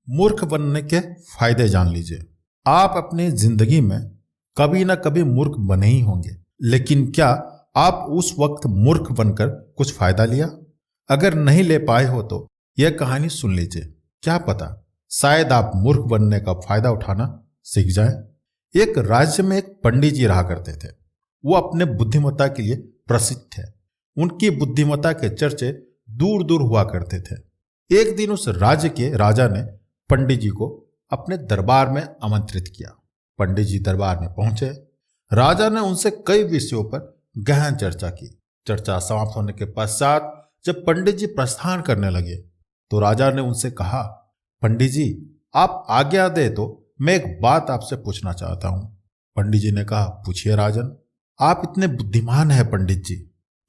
मूर्ख बनने के फायदे जान लीजिए। आप अपनी जिंदगी में कभी ना कभी मूर्ख बने ही होंगे, लेकिन क्या आप उस वक्त मूर्ख बनकर कुछ फायदा लिया? अगर नहीं ले पाए हो तो यह कहानी सुन लीजिए, क्या पता शायद आप मूर्ख बनने का फायदा उठाना सीख जाएं। एक राज्य में एक पंडित जी रहा करते थे। वो अपने बुद्धिमत्ता के लिए प्रसिद्ध थे। उनकी बुद्धिमत्ता के चर्चे दूर दूर हुआ करते थे। एक दिन उस राज्य के राजा ने पंडित जी को अपने दरबार में आमंत्रित किया। पंडित जी दरबार में पहुंचे। राजा ने उनसे कई विषयों पर गहन चर्चा की। चर्चा समाप्त होने के पश्चात जब पंडित जी प्रस्थान करने लगे तो राजा ने उनसे कहा, पंडित जी आप आज्ञा दे तो मैं एक बात आपसे पूछना चाहता हूं। पंडित जी ने कहा, पूछिए राजन। आप इतने बुद्धिमान हैं पंडित जी,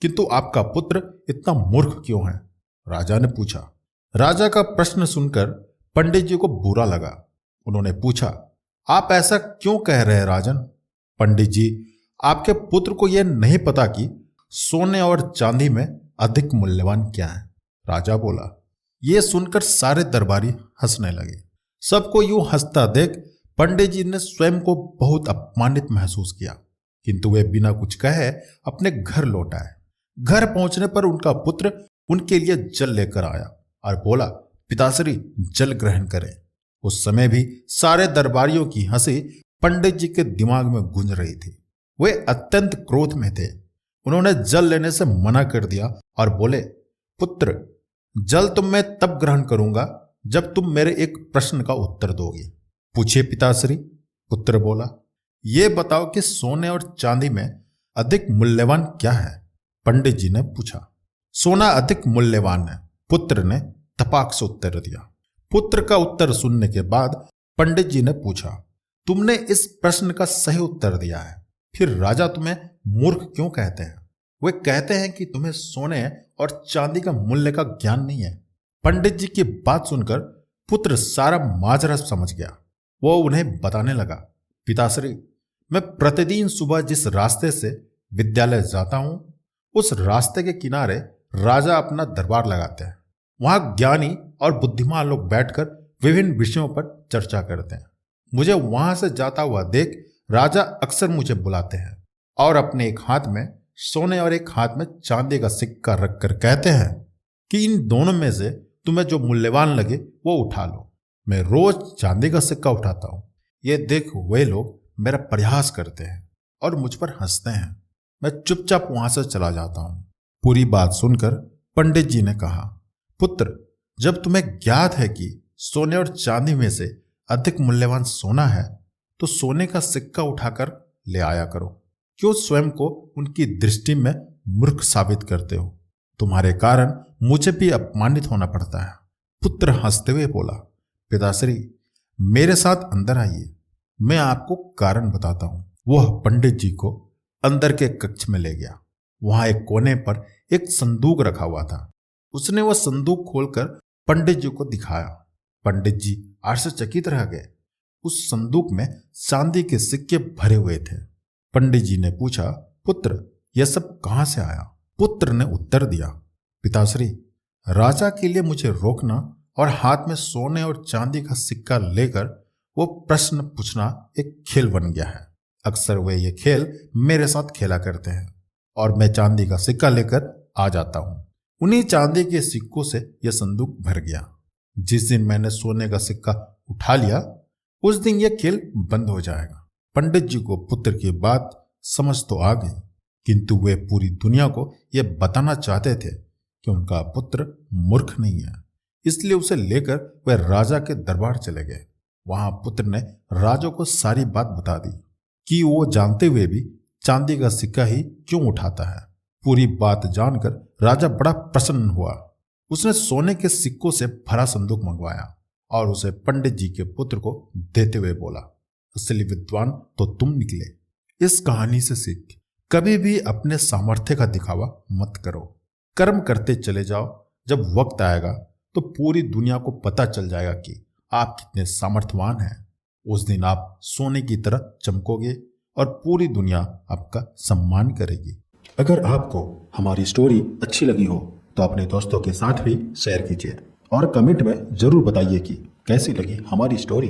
किंतु आपका पुत्र इतना मूर्ख क्यों है? राजा ने पूछा। राजा का प्रश्न सुनकर पंडित जी को बुरा लगा। उन्होंने पूछा, आप ऐसा क्यों कह रहे हैं राजन? पंडित जी, आपके पुत्र को यह नहीं पता कि सोने और चांदी में अधिक मूल्यवान क्या है। राजा बोला। यह सुनकर सारे दरबारी हंसने लगे। सबको यूं हंसता देख पंडित जी ने स्वयं को बहुत अपमानित महसूस किया, किंतु वे बिना कुछ कहे अपने घर लौट आए। घर पहुंचने पर उनका पुत्र उनके लिए जल लेकर आया और बोला, पिताश्री जल ग्रहण करें। उस समय भी सारे दरबारियों की हंसी पंडित जी के दिमाग में गूंज रही थी। वे अत्यंत क्रोध में थे। उन्होंने जल लेने से मना कर दिया और बोले, पुत्र जल तो मैं तब ग्रहण करूंगा जब तुम मेरे एक प्रश्न का उत्तर दोगे। पूछिए पिताश्री। पुत्र बोला, ये बताओ कि सोने और चांदी में अधिक मूल्यवान क्या है? पंडित जी ने पूछा। सोना अधिक मूल्यवान है, पुत्र ने तपाक से उत्तर दिया। पुत्र का उत्तर सुनने के बाद पंडित जी ने पूछा, तुमने इस प्रश्न का सही उत्तर दिया है, फिर राजा तुम्हें मूर्ख क्यों कहते हैं? वे कहते हैं कि तुम्हें सोने और चांदी का मूल्य का ज्ञान नहीं है। पंडित जी की बात सुनकर पुत्र सारा माजरा समझ गया। वो उन्हें बताने लगा, पिताश्री मैं प्रतिदिन सुबह जिस रास्ते से विद्यालय जाता हूं, उस रास्ते के किनारे राजा अपना दरबार लगाते हैं। वहां ज्ञानी और बुद्धिमान लोग बैठकर विभिन्न विषयों पर चर्चा करते हैं। मुझे वहां से जाता हुआ देख राजा अक्सर मुझे बुलाते हैं और अपने एक हाथ में सोने और एक हाथ में चांदी का सिक्का रखकर कहते हैं कि इन दोनों में से तुम्हें जो मूल्यवान लगे वो उठा लो। मैं रोज चांदी का सिक्का उठाता हूं। ये देख वे लोग मेरा परिहास करते हैं और मुझ पर हंसते हैं। मैं चुपचाप वहां से चला जाता हूं। पूरी बात सुनकर पंडित जी ने कहा, पुत्र जब तुम्हें ज्ञात है कि सोने और चांदी में से अधिक मूल्यवान सोना है तो सोने का सिक्का उठाकर ले आया करो। क्यों स्वयं को उनकी दृष्टि में मूर्ख साबित करते हो? तुम्हारे कारण मुझे भी अपमानित होना पड़ता है। पुत्र हंसते हुए बोला, पिताश्री मेरे साथ अंदर आइए, मैं आपको कारण बताता हूं। वह पंडित जी को अंदर के कक्ष में ले गया। वहां एक कोने पर एक संदूक रखा हुआ था। उसने वह संदूक खोलकर पंडित जी को दिखाया। पंडित जी आश्चर्यचकित रह गए। उस संदूक में चांदी के सिक्के भरे हुए थे। पंडित जी ने पूछा, पुत्र यह सब कहां से आया? पुत्र ने उत्तर दिया, पिताश्री राजा के लिए मुझे रोकना और हाथ में सोने और चांदी का सिक्का लेकर वो प्रश्न पूछना एक खेल बन गया है। अक्सर वे ये खेल मेरे साथ खेला करते हैं और मैं चांदी का सिक्का लेकर आ जाता हूं। उन्हीं चांदी के सिक्कों से यह संदूक भर गया। जिस दिन मैंने सोने का सिक्का उठा लिया उस दिन यह खेल बंद हो जाएगा। पंडित जी को पुत्र की बात समझ तो आ गई, किंतु वे पूरी दुनिया को यह बताना चाहते थे कि उनका पुत्र मूर्ख नहीं है। इसलिए उसे लेकर वे राजा के दरबार चले गए। वहां पुत्र ने राजा को सारी बात बता दी कि वो जानते हुए भी चांदी का सिक्का ही क्यों उठाता है। पूरी बात जानकर राजा बड़ा प्रसन्न हुआ। उसने सोने के सिक्कों से भरा संदूक मंगवाया और उसे पंडित जी के पुत्र को देते हुए बोला, असली विद्वान तो तुम निकले। इस कहानी से सीख, कभी भी अपने सामर्थ्य का दिखावा मत करो। कर्म करते चले जाओ। जब वक्त आएगा तो पूरी दुनिया को पता चल जाएगा कि आप कितने सामर्थ्यवान हैं। उस दिन आप सोने की तरह चमकोगे और पूरी दुनिया आपका सम्मान करेगी। अगर आपको हमारी स्टोरी अच्छी लगी हो तो अपने दोस्तों के साथ भी शेयर कीजिए और कमेंट में जरूर बताइए कि कैसी लगी हमारी स्टोरी।